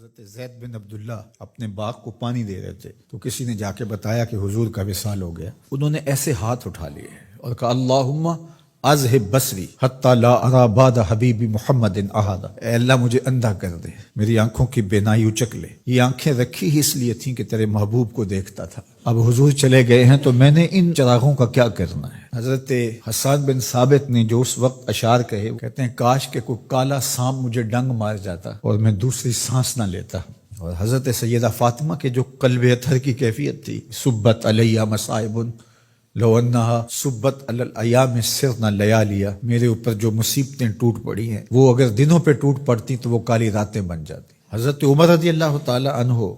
حضرت زید بن عبداللہ اپنے باغ کو پانی دے رہے تھے تو کسی نے جا کے بتایا کہ حضور کا وصال ہو گیا. انہوں نے ایسے ہاتھ اٹھا لیے اور کہا اللہم اذہب بصری حتی لا ارا بعد حبیبی محمد احدا. اے اللہ مجھے اندھا کر دے، میری آنکھوں کی بینائی اچک لے. یہ آنکھیں رکھی ہی اس لیے تھیں کہ تیرے محبوب کو دیکھتا تھا. اب حضور چلے گئے ہیں تو میں نے ان چراغوں کا کیا کرنا ہے. حضرت حسان بن ثابت نے جو اس وقت اشعار کہے، وہ کہتے ہیں کاش کہ کوئی کالا سانپ مجھے ڈنگ مار جاتا اور میں دوسری سانس نہ لیتا. اور حضرت سیدہ فاطمہ کے جو قلب اطہر کی کیفیت تھی، سبت علیہ مصائب لو انہا سبت علی الایام سرنا لیالیا، میرے اوپر جو مصیبتیں ٹوٹ پڑی ہیں وہ اگر دنوں پہ ٹوٹ پڑتی تو وہ کالی راتیں بن جاتی. حضرت عمر رضی اللہ تعالی عنہ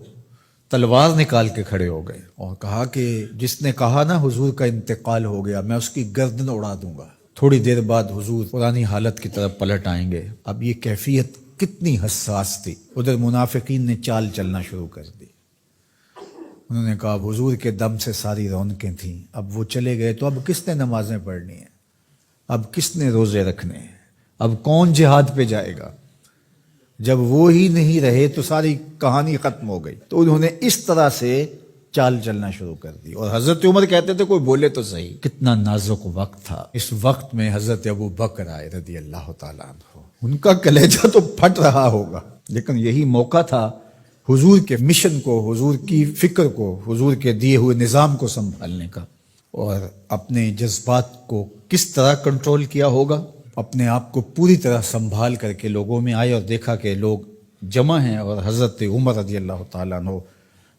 تلوار نکال کے کھڑے ہو گئے اور کہا کہ جس نے کہا نا حضور کا انتقال ہو گیا میں اس کی گردن اڑا دوں گا. تھوڑی دیر بعد حضور پرانی حالت کی طرف پلٹ آئیں گے. اب یہ کیفیت کتنی حساس تھی. ادھر منافقین نے چال چلنا شروع کر دی. انہوں نے کہا حضور کے دم سے ساری رونقیں تھیں، اب وہ چلے گئے تو اب کس نے نمازیں پڑھنی ہیں، اب کس نے روزے رکھنے ہیں، اب کون جہاد پہ جائے گا. جب وہ ہی نہیں رہے تو ساری کہانی ختم ہو گئی. تو انہوں نے اس طرح سے چال چلنا شروع کر دی. اور حضرت عمر کہتے تھے کوئی بولے تو صحیح. کتنا نازک وقت تھا. اس وقت میں حضرت ابو بکر آئے رضی اللہ تعالیٰ عنہ. ان کا کلیجہ تو پھٹ رہا ہوگا، لیکن یہی موقع تھا حضور کے مشن کو، حضور کی فکر کو، حضور کے دیے ہوئے نظام کو سنبھالنے کا. اور اپنے جذبات کو کس طرح کنٹرول کیا ہوگا. اپنے آپ کو پوری طرح سنبھال کر کے لوگوں میں آئے اور دیکھا کہ لوگ جمع ہیں اور حضرت عمر رضی اللہ تعالیٰ عنہ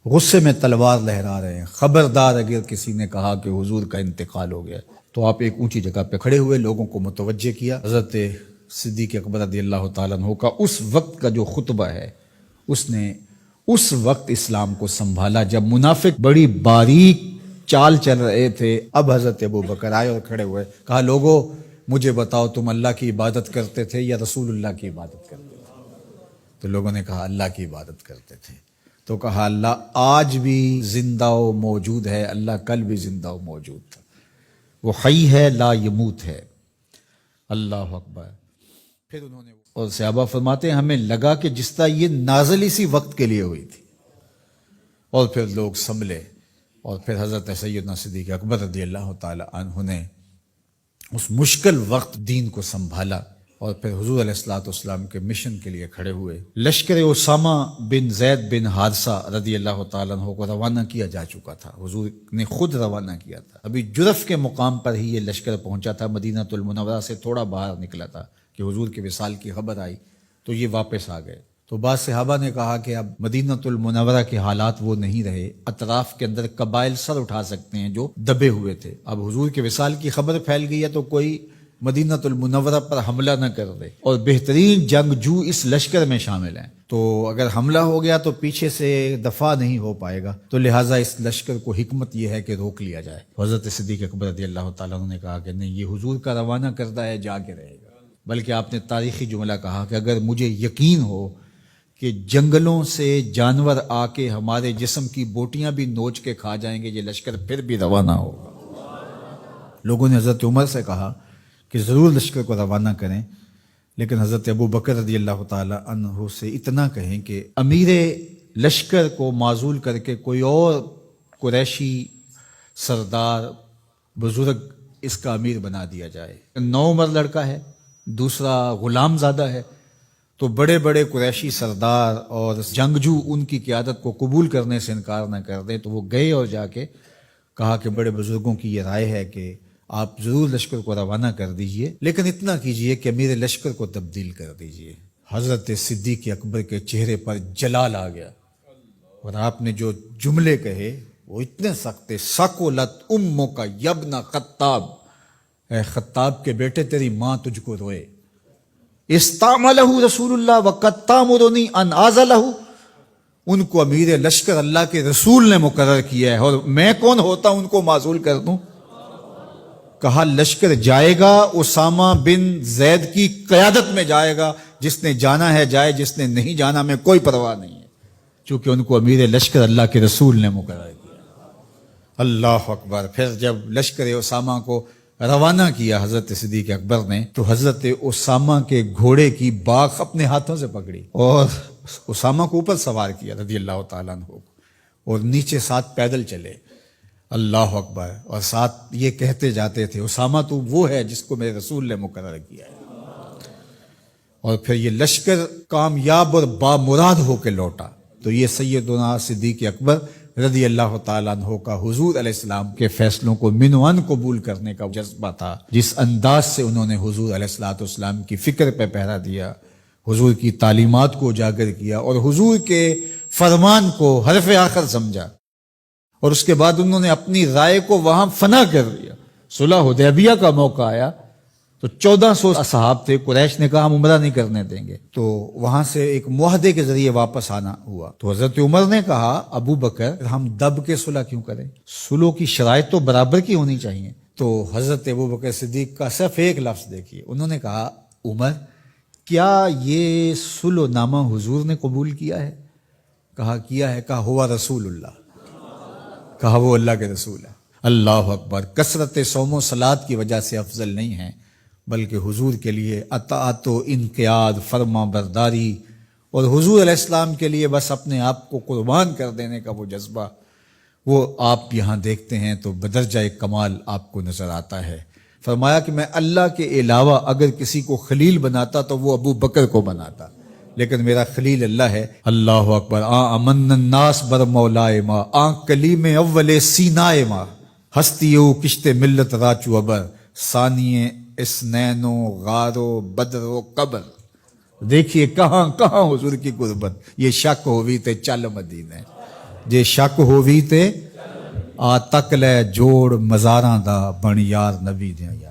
غصے میں تلوار لہرا رہے ہیں. خبردار اگر کسی نے کہا کہ حضور کا انتقال ہو گیا. تو آپ ایک اونچی جگہ پہ کھڑے ہوئے، لوگوں کو متوجہ کیا. حضرت صدیق اکبر رضی اللہ تعالیٰ عنہ کا اس وقت کا جو خطبہ ہے، اس نے اس وقت اسلام کو سنبھالا جب منافق بڑی باریک چال چل رہے تھے. اب حضرت ابو بکر آئے اور کھڑے ہوئے، کہا لوگو مجھے بتاؤ تم اللہ کی عبادت کرتے تھے یا رسول اللہ کی عبادت کرتے تھے. تو لوگوں نے کہا اللہ کی عبادت کرتے تھے. تو کہا اللہ آج بھی زندہ و موجود ہے، اللہ کل بھی زندہ و موجود تھا، وہ حی ہے لا یموت ہے. اللہ اکبر. پھر انہوں نے اور صحابہ فرماتے ہیں ہمیں لگا کہ جس طرح یہ نازل اسی وقت کے لیے ہوئی تھی. اور پھر لوگ سنبھلے اور پھر حضرت سیدنا صدیق اکبر رضی اللہ تعالی عنہ نے اس مشکل وقت دین کو سنبھالا اور پھر حضور علیہ الصلوۃ والسلام کے مشن کے لیے کھڑے ہوئے. لشکر اسامہ بن زید بن حارثہ رضی اللہ تعالیٰ عنہ کو روانہ کیا جا چکا تھا. حضور نے خود روانہ کیا تھا. ابھی جرف کے مقام پر ہی یہ لشکر پہنچا تھا. مدینہ المنورہ سے تھوڑا باہر نکلا تھا کہ حضور کے وصال کی خبر آئی تو یہ واپس آ گئے. تو بعض صحابہ نے کہا کہ اب مدینہ المنورہ کے حالات وہ نہیں رہے، اطراف کے اندر قبائل سر اٹھا سکتے ہیں جو دبے ہوئے تھے. اب حضور کے وصال کی خبر پھیل گئی ہے تو کوئی مدینہ المنورہ پر حملہ نہ کر دے. اور بہترین جنگجو اس لشکر میں شامل ہیں، تو اگر حملہ ہو گیا تو پیچھے سے دفاع نہیں ہو پائے گا. تو لہٰذا اس لشکر کو حکمت یہ ہے کہ روک لیا جائے. حضرت صدیق اکبر رضی اللہ تعالیٰ عنہ نے کہا کہ نہیں، یہ حضور کا روانہ کردہ ہے، جا کے رہے گا. بلکہ آپ نے تاریخی جملہ کہا کہ اگر مجھے یقین ہو کہ جنگلوں سے جانور آ کے ہمارے جسم کی بوٹیاں بھی نوچ کے کھا جائیں گے، یہ لشکر پھر بھی روانہ ہوگا. لوگوں نے حضرت عمر سے کہا کہ ضرور لشکر کو روانہ کریں، لیکن حضرت ابو بکر رضی اللہ تعالی عنہ سے اتنا کہیں کہ امیر لشکر کو معزول کر کے کوئی اور قریشی سردار بزرگ اس کا امیر بنا دیا جائے. 9 عمر لڑکا ہے، دوسرا غلام زادہ ہے، تو بڑے بڑے قریشی سردار اور جنگجو ان کی قیادت کو قبول کرنے سے انکار نہ کر دیں. تو وہ گئے اور جا کے کہا کہ بڑے بزرگوں کی یہ رائے ہے کہ آپ ضرور لشکر کو روانہ کر دیجئے، لیکن اتنا کیجئے کہ امیر لشکر کو تبدیل کر دیجئے. حضرت صدیق اکبر کے چہرے پر جلال آ گیا اور آپ نے جو جملے کہے وہ اتنے سخت تھے. سقلت امک یبن خطاب، اے خطاب کے بیٹے تیری ماں تجھ کو روئے. استعملہ رسول اللہ وقد تامرنی ان اعزلہ، ان کو امیر لشکر اللہ کے رسول نے مقرر کیا ہے اور میں کون ہوتا ان کو معزول کر دوں. کہا لشکر جائے گا اسامہ بن زید کی قیادت میں جائے گا، جس نے جانا ہے جائے، جس نے نہیں جانا میں کوئی پرواہ نہیں ہے، چونکہ ان کو امیر لشکر اللہ کے رسول نے مقرر کیا. اللہ اکبر. پھر جب لشکر اسامہ کو روانہ کیا حضرت صدیق اکبر نے تو حضرت اسامہ کے گھوڑے کی باک اپنے ہاتھوں سے پکڑی اور اسامہ کو اوپر سوار کیا رضی اللہ تعالیٰ عنہ کو، اور نیچے ساتھ پیدل چلے، اللہ اکبر، اور ساتھ یہ کہتے جاتے تھے اسامہ تو وہ ہے جس کو میرے رسول نے مقرر کیا ہے۔ اور پھر یہ لشکر کامیاب اور بامراد ہو کے لوٹا۔ تو یہ سیدنا صدیق اکبر رضی اللہ تعالیٰ عنہ کا حضور علیہ السلام کے فیصلوں کو من و عن قبول کرنے کا جذبہ تھا، جس انداز سے انہوں نے حضور علیہ السلام کی فکر پہ پہرا دیا، حضور کی تعلیمات کو اجاگر کیا اور حضور کے فرمان کو حرف آخر سمجھا، اور اس کے بعد انہوں نے اپنی رائے کو وہاں فنا کر دیا۔ صلح حدیبیہ کا موقع آیا تو 1400 اصحاب تھے، قریش نے کہا ہم عمرہ نہیں کرنے دیں گے، تو وہاں سے ایک معاہدے کے ذریعے واپس آنا ہوا۔ تو حضرت عمر نے کہا ابو بکر ہم دب کے صلح کیوں کریں، صلح کی شرائط تو برابر کی ہونی چاہیے۔ تو حضرت ابو بکر صدیق کا صرف ایک لفظ دیکھیے، انہوں نے کہا عمر کیا یہ صلح نامہ حضور نے قبول کیا ہے؟ کہا کیا ہے۔ کہا ہوا رسول اللہ، کہا وہ اللہ کے رسول ہے۔ اللہ اکبر، کثرت صوم و صلات کی وجہ سے افضل نہیں ہے، بلکہ حضور کے لیے اطاعت و انقیاد، فرما برداری، اور حضور علیہ السلام کے لیے بس اپنے آپ کو قربان کر دینے کا وہ جذبہ، وہ آپ یہاں دیکھتے ہیں تو بدرجہ کمال آپ کو نظر آتا ہے۔ فرمایا کہ میں اللہ کے علاوہ اگر کسی کو خلیل بناتا تو وہ ابو بکر کو بناتا، لیکن میرا خلیل اللہ ہے۔ اللہ اکبر، امن الناس بر مولائے ما، کلیم اول سینائے ما، ہستیو کشت ملت راچو ابر، ثانیے اسنینو غارو بدرو قبر۔ دیکھیے کہاں کہاں حضور کی قربت۔ یہ شک ہووی تے چل مدینے، جے شک ہووی تے آ تک لے جوڑ مزاراں دا بن یار نبی دیاں۔